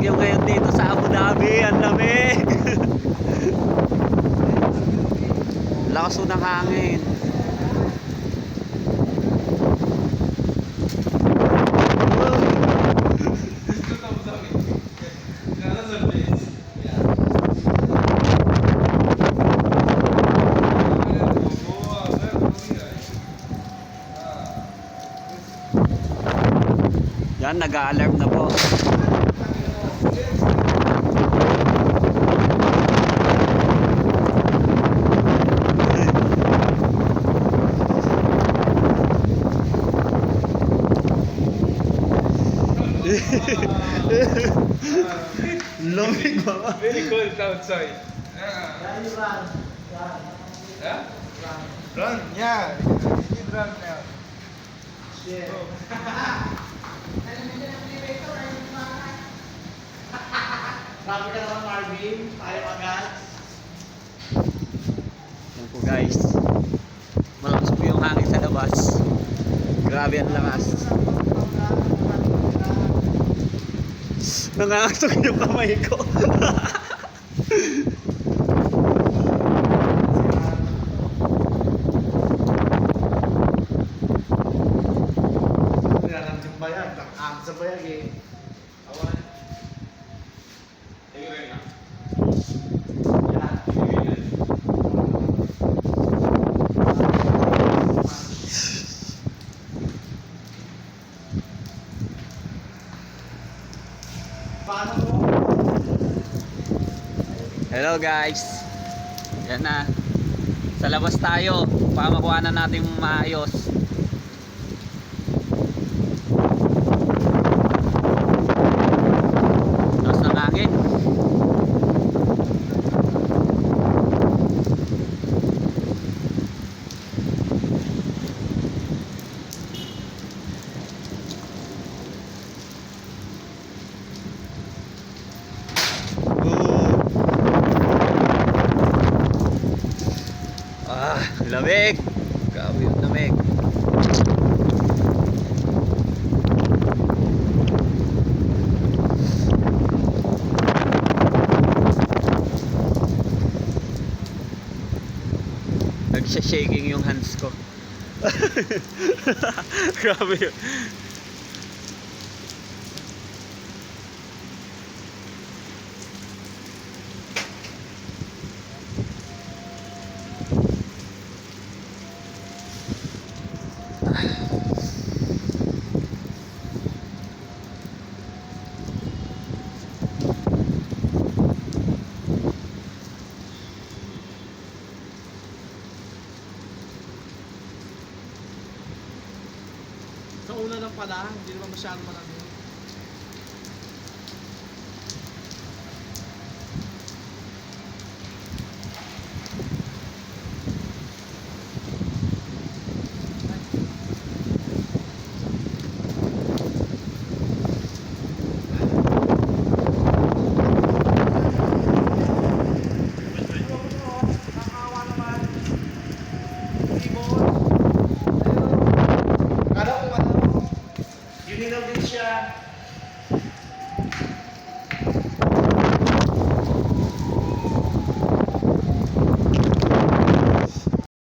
bagyo ngayon dito sa Abu Dhabi. Ang lamig. Lakas po ng hangin. Yan, nag-a-alarm na po. Lamig ba? Very cold outside. Run, yeah. You need run now. Shit. Sabi ka naman, Marvin, tayo agad. Yan po guys, malakas po yung hangin sa labas. Grabe ang lakas. Nangangatog yung kamay ko. Kailangan yung bayag, ang sa bayag eh. Awan. Hello guys. Yan na. Sa labas tayo. Para makuha na natin maayos. Lakas ng hangin. Lamig. Grabe yung lamig. Nagsha-shaking yung hands ko. Grabe yun. Sa una lang pala, hindi naman masyadong malamig.